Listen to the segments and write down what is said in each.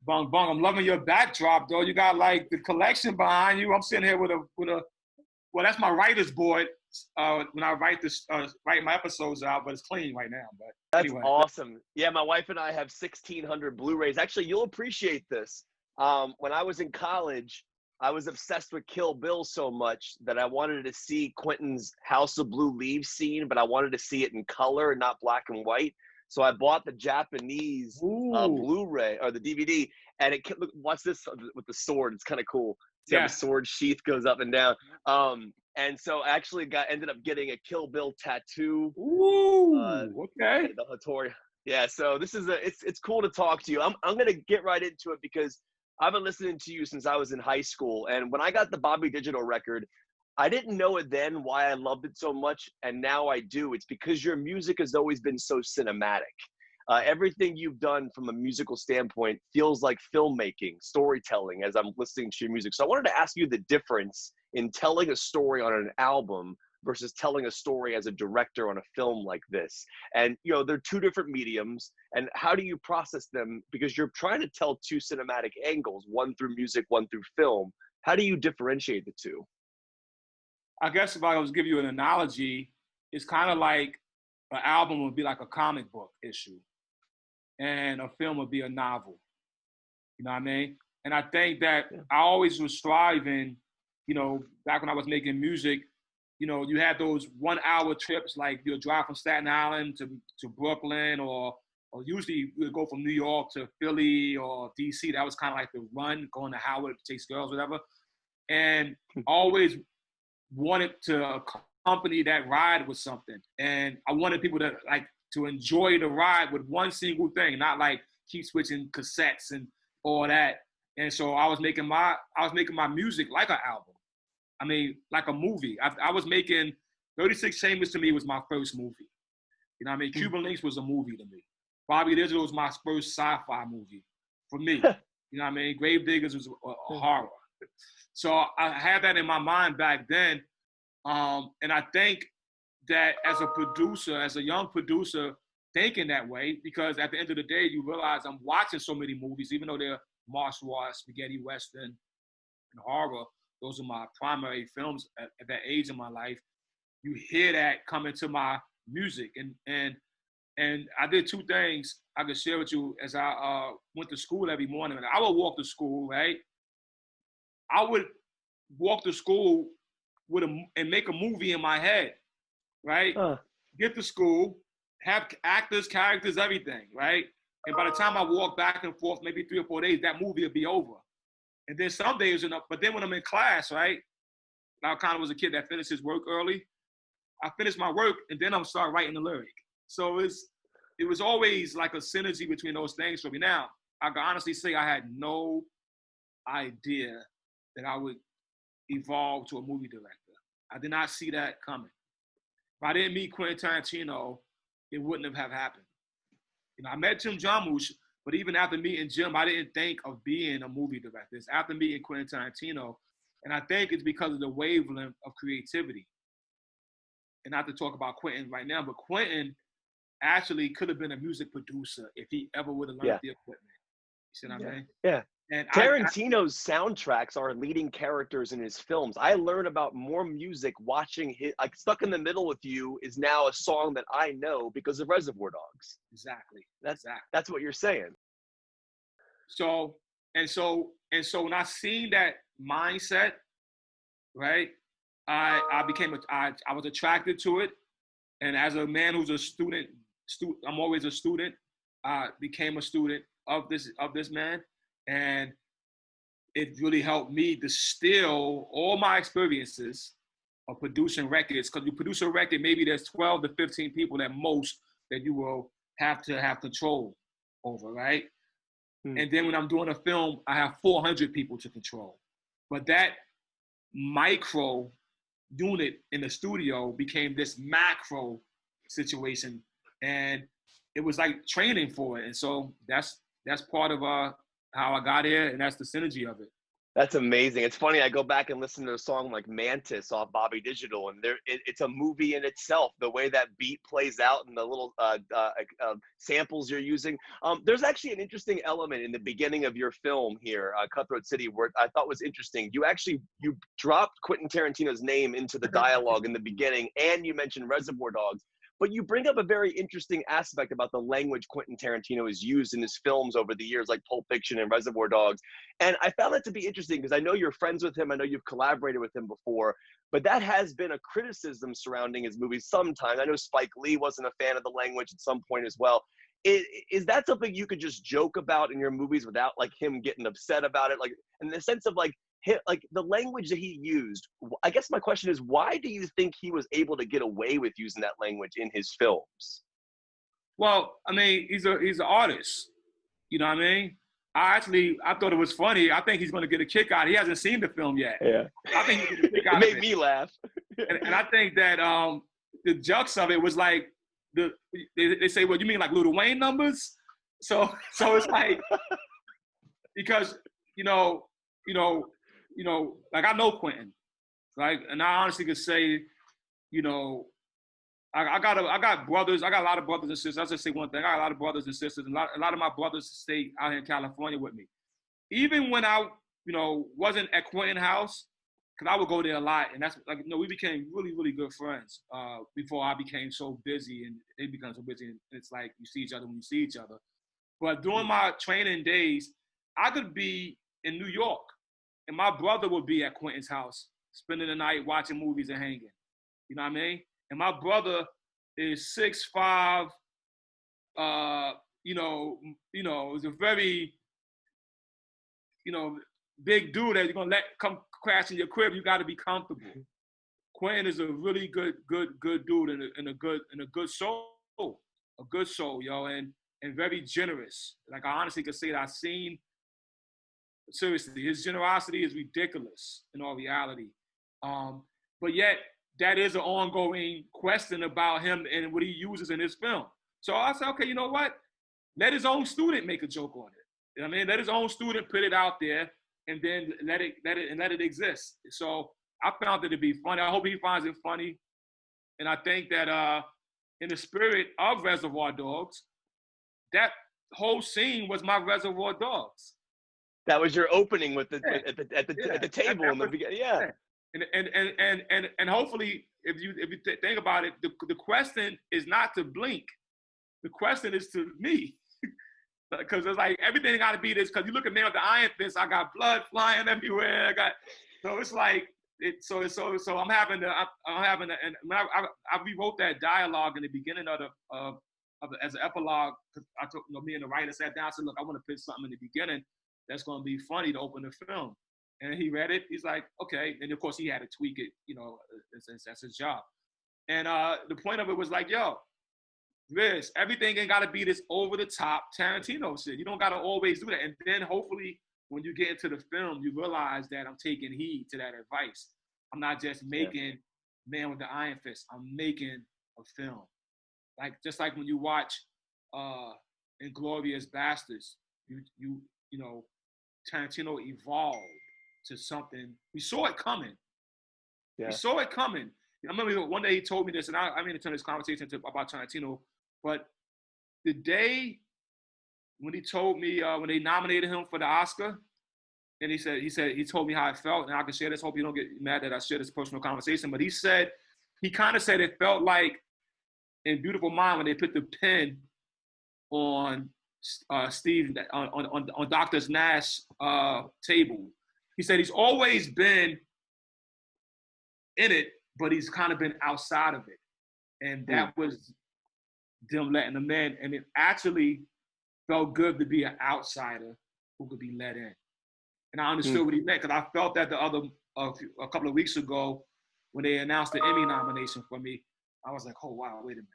Bung bung. I'm loving your backdrop, though. You got like the collection behind you. I'm sitting here with a. Well, that's my writer's board. When I write my episodes out, but it's clean right now. But That's anyway, awesome. Yeah, my wife and I have 1,600 Blu-rays. Actually, you'll appreciate this. When I was in college, I was obsessed with Kill Bill so much that I wanted to see Quentin's House of Blue Leaves scene, but I wanted to see it in color and not black and white. So I bought the Japanese Blu-ray or the DVD, and look, watch this with the sword. It's kind of cool. See how the sword sheath goes up and down. And so I actually ended up getting a Kill Bill tattoo. Okay. The Hattori. Yeah, so this is it's cool to talk to you. I'm gonna get right into it because I've been listening to you since I was in high school. And when I got the Bobby Digital record, I didn't know it then why I loved it so much, and now I do. It's because your music has always been so cinematic. Everything you've done from a musical standpoint feels like filmmaking, storytelling as I'm listening to your music. So I wanted to ask you the difference in telling a story on an album versus telling a story as a director on a film like this. And, you know, they're two different mediums. And how do you process them? Because you're trying to tell two cinematic angles, one through music, one through film. How do you differentiate the two? I guess if I was to give you an analogy, it's kind of like an album would be like a comic book issue, and a film would be a novel. You know what I mean? And I think that I always was striving, you know, back when I was making music, you know, you had those 1 hour trips, like you'll drive from Staten Island to Brooklyn, or usually you would go from New York to Philly or DC. That was kind of like the run, going to Howard, chase girls, whatever. And always wanted to accompany that ride with something. And I wanted people to enjoy the ride with one single thing, not like keep switching cassettes and all that. And so I was making my music like an album. I mean, like a movie. I was making 36 Chambers. To me was my first movie. You know what I mean? Cuban Links was a movie to me. Bobby Digital was my first sci-fi movie for me. You know what I mean? Grave Diggers was a horror. So I had that in my mind back then. And I think that as a producer, as a young producer, thinking that way, because at the end of the day, you realize I'm watching so many movies, even though they're martial arts, spaghetti western, and horror. Those are my primary films at that age in my life. You hear that coming to my music, and I did two things I could share with you as I went to school every morning. I would walk to school, right? I would walk to school and make a movie in my head, right? Get to school, have actors, characters, everything, right? And by the time I walk back and forth, maybe 3 or 4 days, that movie will be over. And then some days, but then when I'm in class, right? I kind of was a kid that finishes work early. I finish my work and then I'm start writing the lyric. So it was always like a synergy between those things for me. Now, I can honestly say I had no idea that I would evolve to a movie director. I did not see that coming. If I didn't meet Quentin Tarantino, it wouldn't have happened. You know, I met Jim Jarmusch, but even after meeting Jim, I didn't think of being a movie director. It's after meeting Quentin Tarantino, and I think it's because of the wavelength of creativity. And not to talk about Quentin right now, but Quentin actually could have been a music producer if he ever would have learned the equipment. You see what I mean? Yeah. And Tarantino's soundtracks are leading characters in his films. I learn about more music watching his, like Stuck in the Middle with You is now a song that I know because of Reservoir Dogs. Exactly. That's what you're saying. So when I seen that mindset, right, I was attracted to it. And as a man who's a student, I'm always a student. I became a student of this man. And it really helped me distill all my experiences of producing records. Because you produce a record, maybe there's 12 to 15 people at most that you will have to have control over, right? And then when I'm doing a film, I have 400 people to control. But that micro unit in the studio became this macro situation. And it was like training for it. And so that's part of how I got here, and that's the synergy of it. That's amazing. It's funny. I go back and listen to a song like Mantis off Bobby Digital, and it's a movie in itself. The way that beat plays out and the little samples you're using. There's actually an interesting element in the beginning of your film here, Cutthroat City, where I thought was interesting. You dropped Quentin Tarantino's name into the dialogue in the beginning, and you mentioned Reservoir Dogs. But you bring up a very interesting aspect about the language Quentin Tarantino has used in his films over the years, like Pulp Fiction and Reservoir Dogs. And I found that to be interesting because I know you're friends with him. I know you've collaborated with him before, but that has been a criticism surrounding his movies sometimes. I know Spike Lee wasn't a fan of the language at some point as well. Is that something you could just joke about in your movies without like him getting upset about it? Like in the sense of like the language that he used. I guess my question is, why do you think he was able to get away with using that language in his films? Well, I mean, he's an artist. You know what I mean? I thought it was funny. I think he's going to get a kick out. He hasn't seen the film yet. Yeah. I think he'll get a kick out It of made it. me laugh. and I think that the jokes of it was like they say, well, you mean like Lil Wayne numbers? So it's like because like I know Quentin, like, and I honestly could say, you know, I got brothers. I got a lot of brothers and sisters. I'll just say one thing. I got a lot of brothers and sisters. And a lot of my brothers stay out here in California with me. Even when I, wasn't at Quentin house, because I would go there a lot. And that's like, we became really, really good friends before I became so busy and they become so busy. And it's like you see each other when you see each other. But during my training days, I could be in New York and my brother would be at Quentin's house, spending the night watching movies and hanging. You know what I mean? And my brother is 6'5", is a very, big dude that you're gonna let come crash in your crib. You got to be comfortable. Quentin is a really good dude and a good soul, yo, and very generous. Like I honestly could say that I've seen. Seriously, his generosity is ridiculous in all reality. But yet, that is an ongoing question about him and what he uses in his film. So I said, okay, you know what? Let his own student make a joke on it. You know what I mean? Let his own student put it out there and then let it exist. So I found it to be funny. I hope he finds it funny. And I think that in the spirit of Reservoir Dogs, that whole scene was my Reservoir Dogs. That was your opening with at the table in the beginning. Yeah. And hopefully, if you think about it, the question is not to Blink. The question is to me, because it's like everything got to be this. Because you look at Man with the Iron Fist, I got blood flying everywhere. So it's like So I'm having to, and when I rewrote that dialogue in the beginning of as an epilogue. Cause I took, me and the writer sat down and said, look, I want to pitch something in the beginning that's going to be funny to open the film. And he read it. He's like, okay. And of course he had to tweak it, that's his job. And the point of it was like, yo, Riz, everything ain't got to be this over the top Tarantino shit. You don't got to always do that. And then hopefully when you get into the film, you realize that I'm taking heed to that advice. I'm not just making Man with the Iron Fist. I'm making a film. Just like when you watch Inglourious Basterds, you know, Tarantino evolved to something. We saw it coming. Yeah. We saw it coming. I remember one day he told me this, and I mean to turn this conversation about Tarantino, but the day when he told me when they nominated him for the Oscar, and he told me how it felt, and I can share this. Hope you don't get mad that I share this personal conversation, but he kind of said it felt like in Beautiful Mind when they put the pen on Steve on Dr. Nash's table. He said he's always been in it, but he's kind of been outside of it. And that was them letting him in. And it actually felt good to be an outsider who could be let in. And I understood what he meant, because I felt that a couple of weeks ago when they announced the Emmy nomination for me. I was like, oh, wow, wait a minute.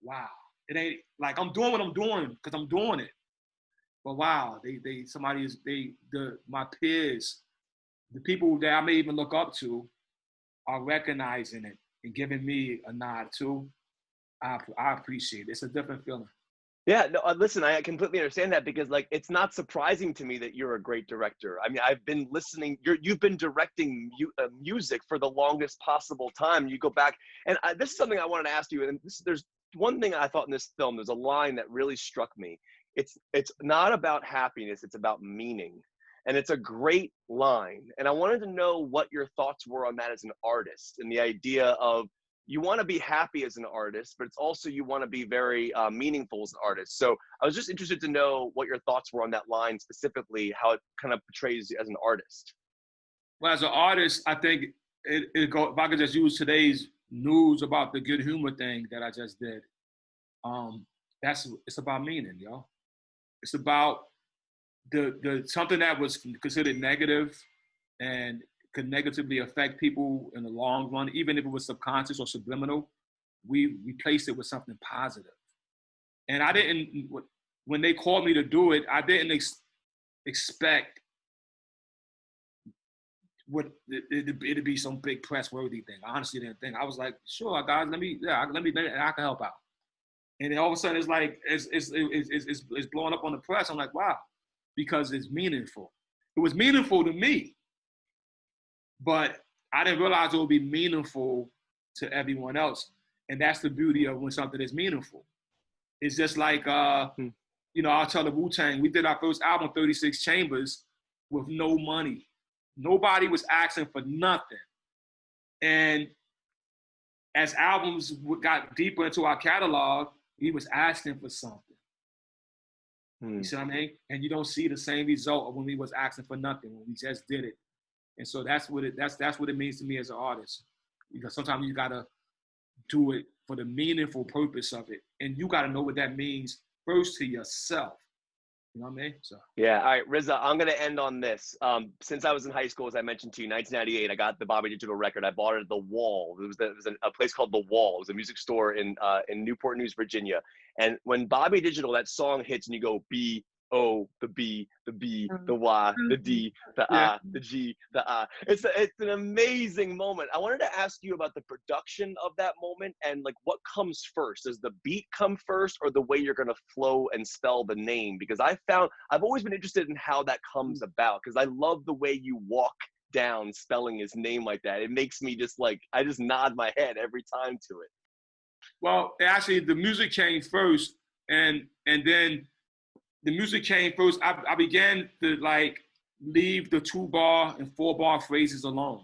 Wow. It ain't like I'm doing what I'm doing because I'm doing it. But wow, my peers, the people that I may even look up to, are recognizing it and giving me a nod too. I appreciate it. It's a different feeling. Yeah, no, listen, I completely understand that because like it's not surprising to me that you're a great director. I mean, I've been listening. You've been directing music for the longest possible time. You go back, and this is something I wanted to ask you. And there's one thing I thought in this film. There's a line that really struck me. It's not about happiness. It's about meaning, and it's a great line. And I wanted to know what your thoughts were on that as an artist and the idea of you want to be happy as an artist, but it's also you want to be very meaningful as an artist. So I was just interested to know what your thoughts were on that line specifically, how it kind of portrays you as an artist. Well, as an artist, I think if I could just use today's news about the good humor thing that I just did, um, it's about meaning, yo. It's about the something that was considered negative and could negatively affect people in the long run, even if it was subconscious or subliminal. We replaced it with something positive. And I didn't, when they called me to do it, I didn't expect it'd be some big press worthy thing. I honestly didn't think. I was like, sure, guys, let me, I can help out. And then all of a sudden, it's like it's blowing up on the press. I'm like, wow, because it's meaningful. It was meaningful to me, but I didn't realize it would be meaningful to everyone else. And that's the beauty of when something is meaningful. It's just like, I'll tell the Wu-Tang, we did our first album, 36 Chambers, with no money. Nobody was asking for nothing. And as albums got deeper into our catalog, we was asking for something. You see what I mean? And you don't see the same result of when we was asking for nothing, when we just did it. And so that's what it means to me as an artist. Because sometimes you gotta do it for the meaningful purpose of it. And you gotta know what that means first to yourself. You know what I mean? So Yeah. All right, RZA, I'm going to end on this. Since I was in high school, as I mentioned to you, 1998, I got the Bobby Digital record. I bought it at The Wall. It was a place called The Wall. It was a music store in Newport News, Virginia. And when Bobby Digital, that song hits and you go, B, O, the B, the B, the Y, the D, the yeah. I, the G, the I. It's an amazing moment. I wanted to ask you about the production of that moment and like what comes first. Does the beat come first or the way you're going to flow and spell the name? Because I've always been interested in how that comes about because I love the way you walk down spelling his name like that. It makes me I just nod my head every time to it. Well, actually, the music came first, and then the music came first. I began to like leave the 2-bar and 4-bar phrases alone,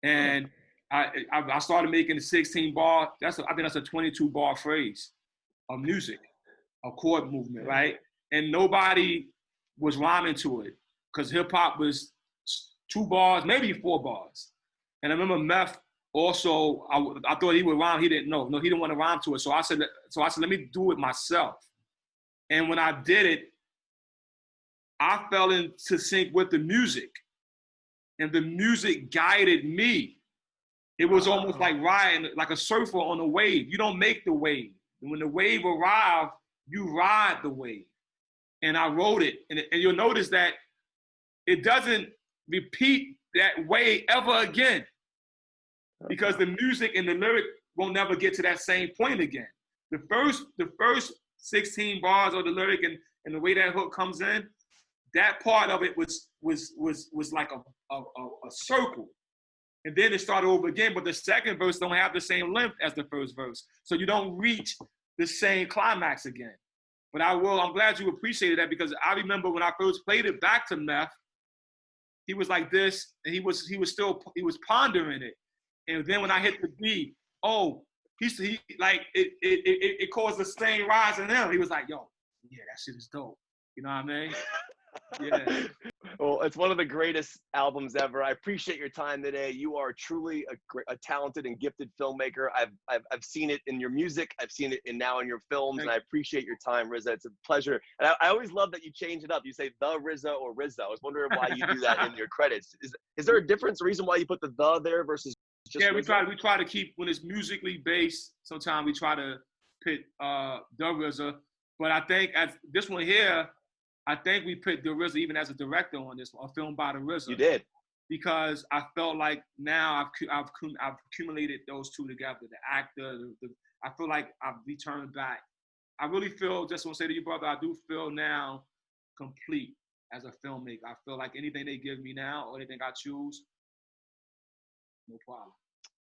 and I started making the 16-bar. I think that's a 22-bar phrase of music, a chord movement, right? And nobody was rhyming to it because hip hop was 2 bars, maybe 4 bars. And I remember Meth also. I thought he would rhyme. He didn't know. No, he didn't want to rhyme to it. So I said, let me do it myself. And when I did it, I fell into sync with the music, and the music guided me. It was almost like riding, like a surfer on a wave. You don't make the wave. And when the wave arrives, you ride the wave. And I wrote it, and you'll notice that it doesn't repeat that way ever again, because the music and the lyric won't never get to that same point again. The first 16 bars of the lyric and the way that hook comes in, that part of it was like a circle. And then it started over again, but the second verse don't have the same length as the first verse. So you don't reach the same climax again. But I'm glad you appreciated that, because I remember when I first played it back to Meth, he was like this, and he was pondering it. And then when I hit the beat, he like it caused the same rise in him. He was like, yo, yeah, that shit is dope. You know what I mean? Yeah. Well, it's one of the greatest albums ever. I appreciate your time today. You are truly a talented and gifted filmmaker. I've seen it in your music. I've seen it now in your films, and I appreciate your time, RZA. It's a pleasure. And I always love that you change it up. You say the RZA or RZA. I was wondering why you do that in your credits. Is there a difference, a reason why you put the there versus just yeah? RZA? We try to keep, when it's musically based, sometimes we try to put the RZA. But I think as this one here, I think we put the RZA even as a director on this one, a film by the RZA. You did. Because I felt like now I've accumulated those two together, the actor, I feel like I've returned back I really feel, just want to say to you, brother, I do feel now complete as a filmmaker. I feel like anything they give me now or anything I choose, no problem.